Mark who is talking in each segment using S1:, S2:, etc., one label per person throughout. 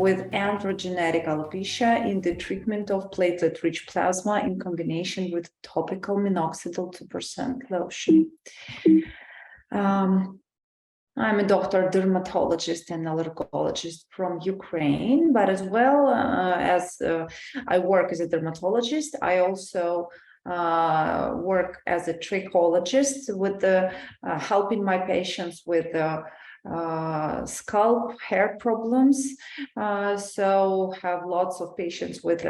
S1: with androgenetic alopecia in the treatment of platelet-rich plasma in combination with topical minoxidil 2% lotion. I'm a doctor, dermatologist, and allergologist from Ukraine, but as well as I work as a dermatologist, I also work as a trichologist with helping my patients with scalp hair problems. So have lots of patients with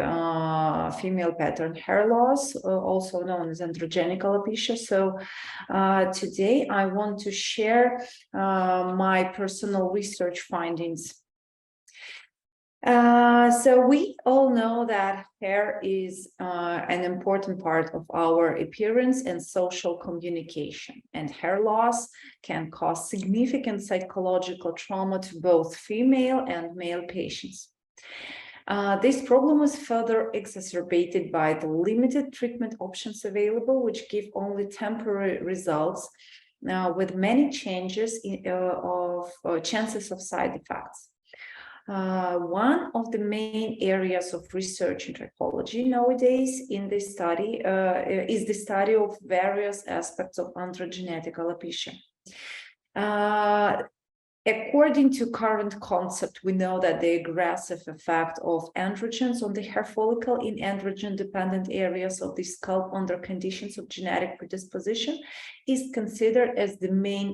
S1: female pattern hair loss, also known as androgenic alopecia. So today I want to share my personal research findings. So we all know that hair is an important part of our appearance and social communication, and hair loss can cause significant psychological trauma to both female and male patients. This problem is further exacerbated by the limited treatment options available, which give only temporary results with many chances of side effects. One of the main areas of research in trichology nowadays in this study is the study of various aspects of androgenetic alopecia. According to current concept, we know that the aggressive effect of androgens on the hair follicle in androgen-dependent areas of the scalp under conditions of genetic predisposition is considered as the main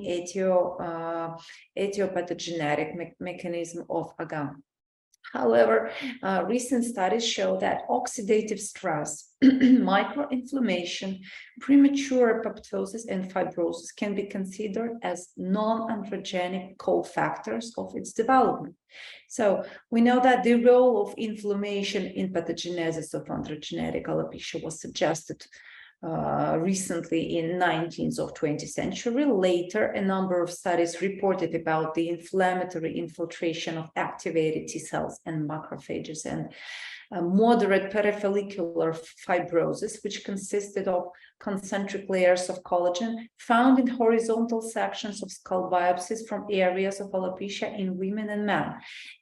S1: etiopathogenetic mechanism of AGAM. However, recent studies show that oxidative stress, microinflammation, premature apoptosis, and fibrosis can be considered as non-androgenic cofactors of its development. So we know that the role of inflammation in pathogenesis of androgenetic alopecia was suggested recently in 19th or 20th century. Later, a number of studies reported about the inflammatory infiltration of activated T cells and macrophages and moderate perifollicular fibrosis, which consisted of concentric layers of collagen found in horizontal sections of skull biopsies from areas of alopecia in women and men.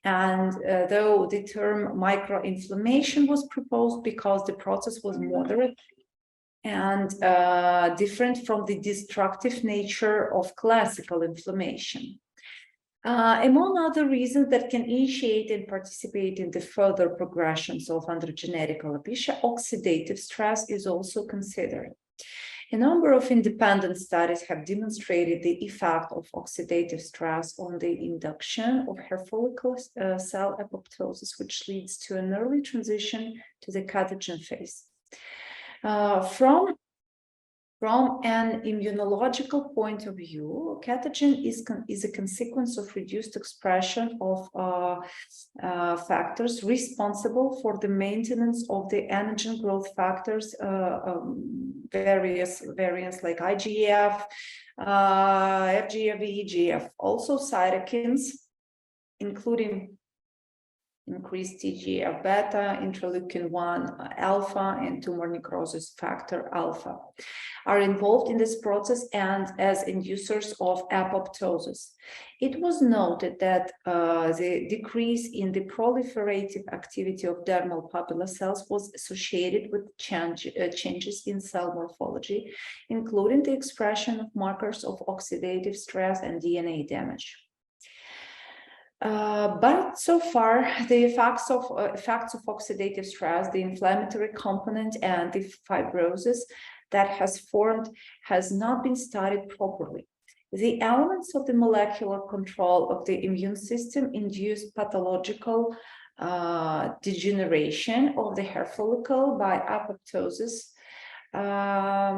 S1: And though the term microinflammation was proposed because the process was moderate and different from the destructive nature of classical inflammation. Among other reasons that can initiate and participate in the further progressions of androgenetic alopecia, oxidative stress is also considered. A number of independent studies have demonstrated the effect of oxidative stress on the induction of hair follicle cell apoptosis, which leads to an early transition to the catagen phase. From an immunological point of view, catagen is a consequence of reduced expression of factors responsible for the maintenance of the antigen growth factors, various variants like IGF, FGF, EGF, also cytokines, including increased TGF-beta, interleukin-1 alpha, and tumor necrosis factor alpha are involved in this process and as inducers of apoptosis. It was noted that the decrease in the proliferative activity of dermal papillae cells was associated with changes in cell morphology, including the expression of markers of oxidative stress and DNA damage. But so far, the effects of oxidative stress, the inflammatory component, and the fibrosis that has formed has not been studied properly. The elements of the molecular control of the immune system induce pathological degeneration of the hair follicle by apoptosis.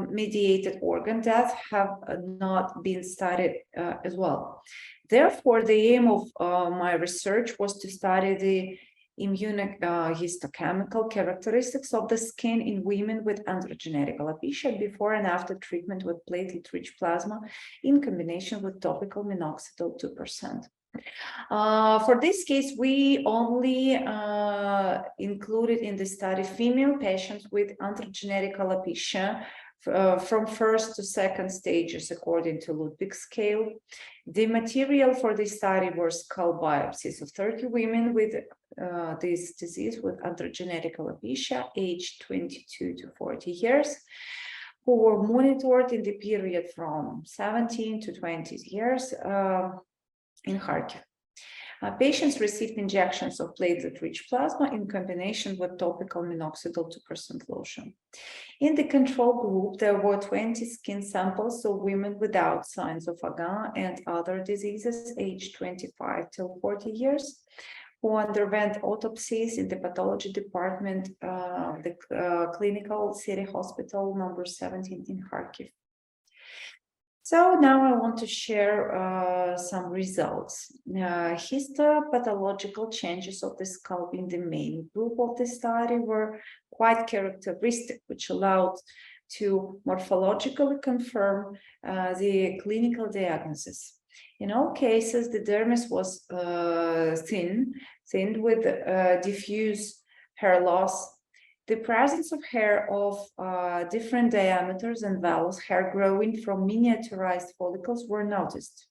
S1: Mediated organ death have not been studied as well. Therefore, the aim of my research was to study the immunohistochemical characteristics of the skin in women with androgenetic alopecia before and after treatment with platelet-rich plasma in combination with topical minoxidil 2%. For this case, we only included in the study female patients with androgenetic alopecia from first to second stages according to Ludwig scale. The material for this study were skull biopsies of 30 women with this disease with androgenetic alopecia, aged 22 to 40 years, who were monitored in the period from 17 to 20 years in Kharkiv. Patients received injections of platelet-rich plasma in combination with topical minoxidil 2% lotion. In the control group, there were 20 skin samples of women without signs of AGA and other diseases aged 25 till 40 years, who underwent autopsies in the pathology department, the clinical city hospital number 17 in Kharkiv. So now I want to share some results. Histopathological changes of the scalp in the main group of the study were quite characteristic, which allowed to morphologically confirm the clinical diagnosis. In all cases, the dermis was thinned with diffuse hair loss. The presence of hair of different diameters and vellus, hair growing from miniaturized follicles, were noticed.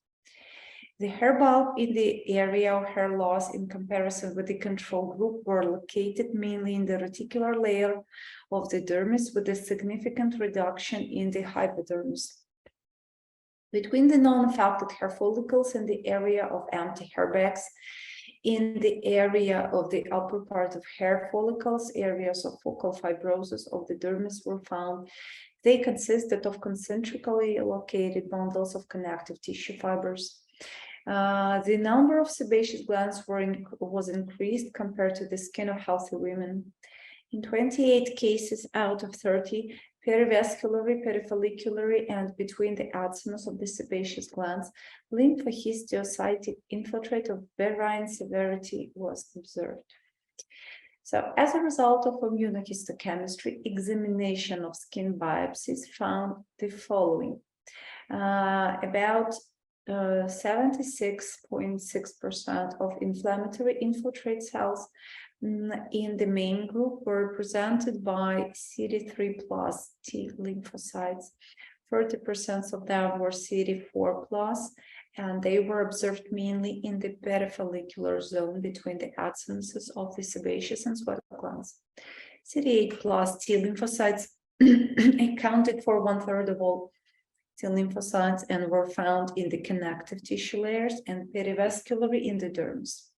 S1: The hair bulb in the area of hair loss in comparison with the control group were located mainly in the reticular layer of the dermis, with a significant reduction in the hypodermis. Between the non-affected hair follicles and the area of empty hair bags, in the area of the upper part of hair follicles, areas of focal fibrosis of the dermis were found. They consisted of concentrically located bundles of connective tissue fibers. The number of sebaceous glands was increased compared to the skin of healthy women. In 28 cases out of 30, perivasculary, perifollicular, and between the acimus of the sebaceous glands, lymphohistiocytic infiltrate of varying severity was observed. So, as a result of immunohistochemistry, examination of skin biopsies found the following. About 76.6% of inflammatory infiltrate cells in the main group were represented by CD3 plus T lymphocytes. 30% of them were CD4 plus, and they were observed mainly in the perifollicular zone between the acimuses of the sebaceous and sweat glands. CD8 plus T lymphocytes accounted for 1/3 of all T lymphocytes and were found in the connective tissue layers and perivascularly in the dermis.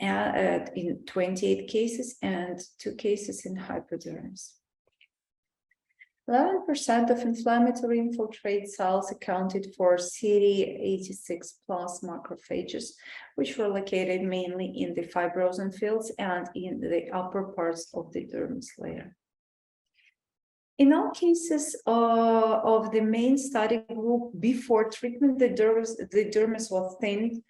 S1: In 28 cases and 2 cases in hypodermis. 11% of inflammatory infiltrate cells accounted for CD86 plus macrophages, which were located mainly in the fibrosin fields and in the upper parts of the dermis layer. In all cases of the main study group, before treatment, the dermis was thinned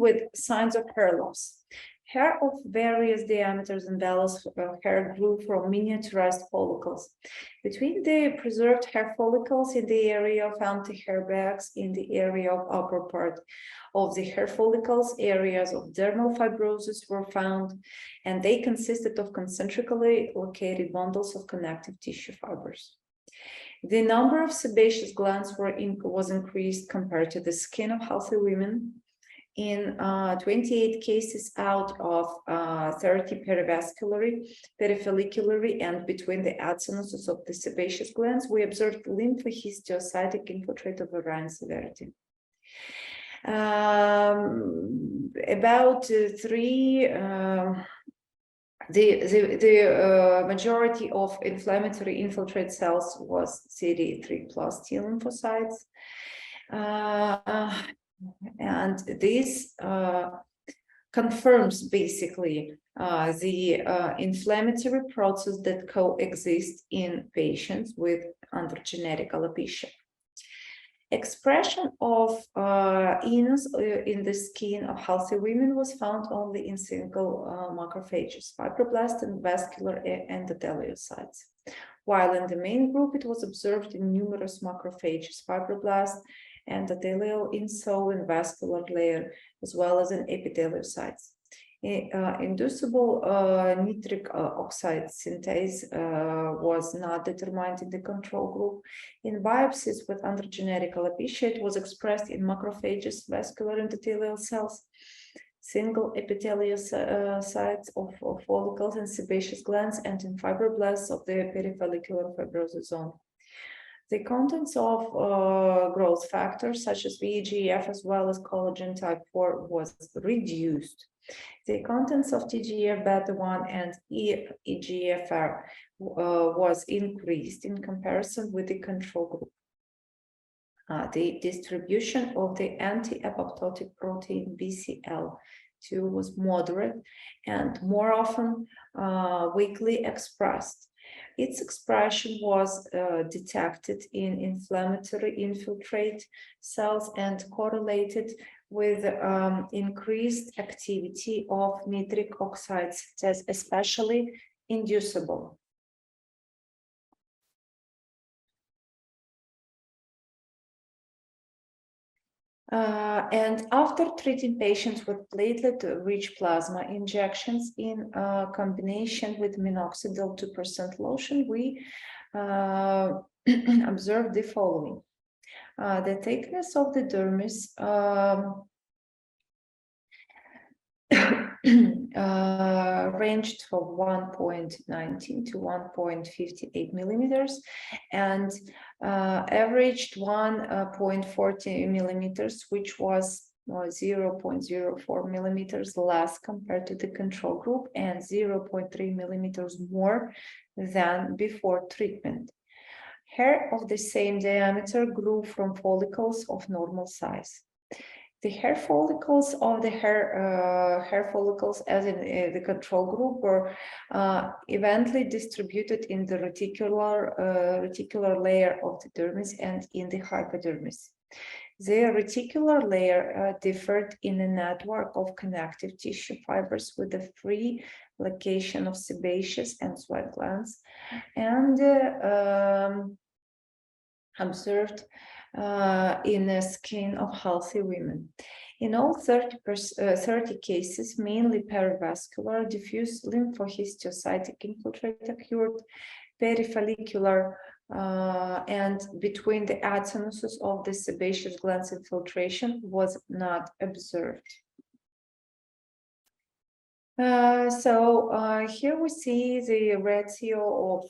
S1: with signs of hair loss. Hair of various diameters and vellus hair grew from miniaturized follicles. Between the preserved hair follicles in the area of empty hair bags, in the area of upper part of the hair follicles, areas of dermal fibrosis were found, and they consisted of concentrically located bundles of connective tissue fibers. The number of sebaceous glands was increased compared to the skin of healthy women. In 28 cases out of 30 perivasculary, perifollicular, and between the acimuses of the sebaceous glands, we observed lymphohistiocytic infiltrate of varying severity. The majority of inflammatory infiltrate cells was CD3 plus T lymphocytes. And this confirms basically the inflammatory process that coexists in patients with androgenetic alopecia. Expression of enos in the skin of healthy women was found only in single macrophages, fibroblasts, and vascular endotheliocytes, while in the main group it was observed in numerous macrophages, fibroblasts, endothelial, insole, and vascular layer, as well as in epitheliocytes. Inducible nitric oxide synthase was not determined in the control group. In biopsies with androgenetic alopecia, it was expressed in macrophages, vascular endothelial cells, single epithelial sites of follicles and sebaceous glands, and in fibroblasts of the perifollicular fibrosis zone. The contents of growth factors such as VEGF as well as collagen type 4 was reduced. The contents of TGF-beta1 and EGFR was increased in comparison with the control group. The distribution of the anti-apoptotic protein BCL2 was moderate and more often weakly expressed. Its expression was detected in inflammatory infiltrate cells and correlated with increased activity of nitric oxides, especially inducible. And after treating patients with platelet-rich plasma injections in combination with minoxidil 2% lotion, we observed the following. The thickness of the dermis ranged from 1.19 to 1.58 millimeters and averaged 1.40 millimeters, which was 0.04 millimeters less compared to the control group and 0.3 millimeters more than before treatment. Hair of the same diameter grew from follicles of normal size. The hair follicles of the hair follicles, as in the control group, were evenly distributed in the reticular layer of the dermis and in the hypodermis. The reticular layer differed in a network of connective tissue fibers with the free location of sebaceous and sweat glands, and observed in the skin of healthy women. In all 30 cases, mainly perivascular, diffuse lymphohistiocytic infiltrate occurred, perifollicular and between the acinuses of the sebaceous glands infiltration was not observed. Here we see the ratio of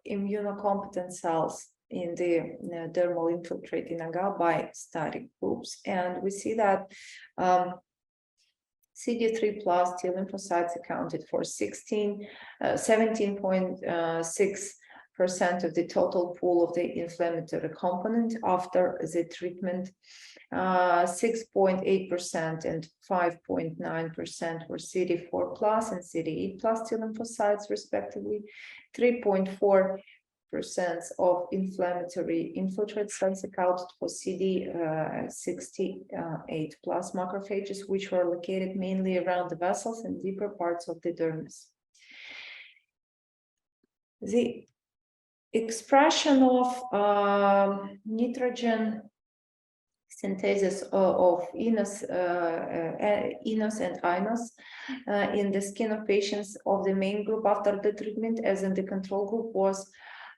S1: immunocompetent cells in the dermal infiltrating agar by study groups, and we see that CD3 plus T lymphocytes accounted for 17.6% of the total pool of the inflammatory component after the treatment. 6.8% and 5.9% were CD4 plus and CD8 plus T lymphocytes, respectively. 3.4% of inflammatory infiltrate cells accounted for CD68 plus macrophages, which were located mainly around the vessels and deeper parts of the dermis. The expression of nitrogen synthesis of enos and inos in the skin of patients of the main group after the treatment, as in the control group, was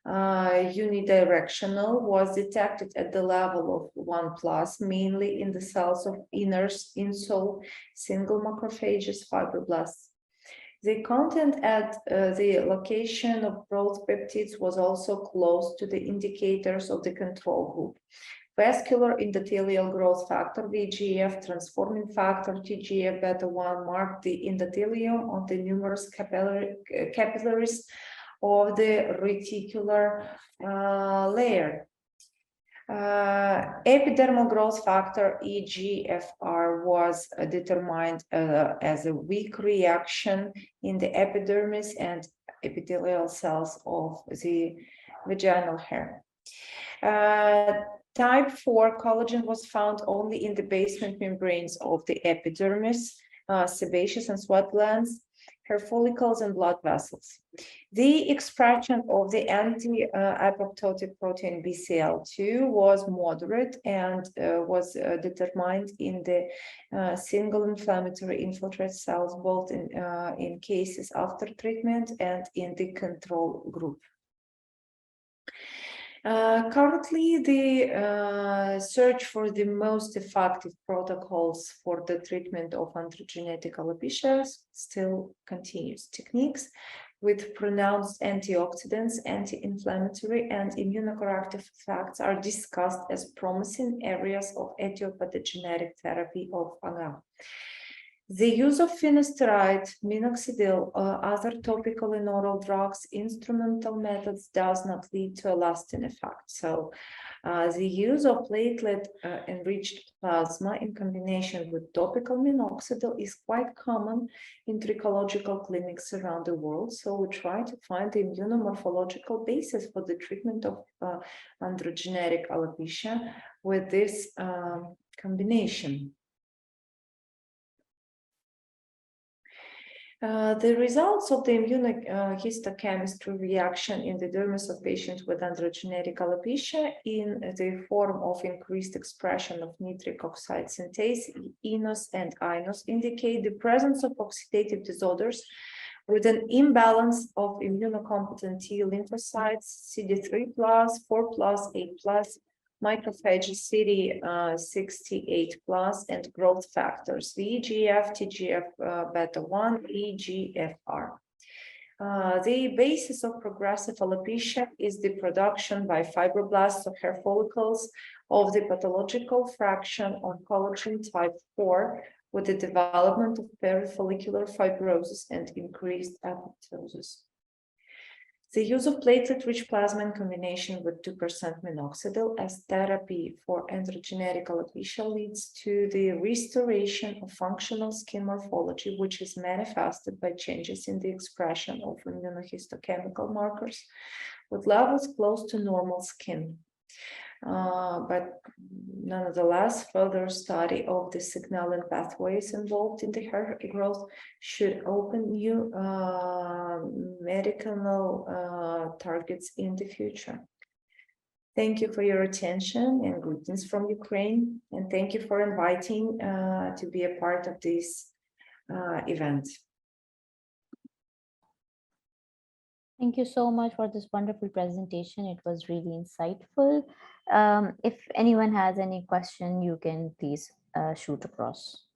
S1: unidirectional, was detected at the level of 1+, mainly in the cells of insole, single macrophages, fibroblasts. The content at the location of growth peptides was also close to the indicators of the control group. Vascular endothelial growth factor, VEGF, transforming factor, TGF-beta1 marked the endothelium of the numerous capillaries of the reticular layer. Epidermal growth factor, EGFR, was determined as a weak reaction in the epidermis and epithelial cells of the vaginal hair. Type 4 collagen was found only in the basement membranes of the epidermis, sebaceous and sweat glands, hair follicles, and blood vessels. The expression of the anti-apoptotic protein BCL2 was moderate and was determined in the single inflammatory infiltrate cells, both in cases after treatment and in the control group. Currently, the search for the most effective protocols for the treatment of androgenetic alopecia still continues. Techniques with pronounced antioxidants, anti-inflammatory, and immunocorrective effects are discussed as promising areas of etiopathogenetic therapy of AGA. The use of finasteride, minoxidil, or other topical and oral drugs, instrumental methods does not lead to a lasting effect. So the use of platelet-enriched plasma in combination with topical minoxidil is quite common in trichological clinics around the world. So we try to find the immunomorphological basis for the treatment of androgenetic alopecia with this combination. The results of the immunohistochemistry reaction in the dermis of patients with androgenetic alopecia in the form of increased expression of nitric oxide synthase, eNOS and iNOS, indicate the presence of oxidative disorders with an imbalance of immunocompetent T lymphocytes, CD3+, 4+, 8+, macrophages, CD68+, and growth factors, VEGF, TGF-beta1, EGFR. The basis of progressive alopecia is the production by fibroblasts of hair follicles of the pathological fraction on collagen type 4 with the development of perifollicular fibrosis and increased apoptosis. The use of platelet-rich plasma in combination with 2% minoxidil as therapy for androgenetic alopecia leads to the restoration of functional skin morphology, which is manifested by changes in the expression of immunohistochemical markers with levels close to normal skin. But nonetheless, further study of the signaling pathways involved in the hair growth should open new medicinal targets in the future. Thank you for your attention and greetings from Ukraine. And thank you for inviting to be a part of this event.
S2: Thank you so much for this wonderful presentation. It was really insightful. If anyone has any question, you can please shoot across.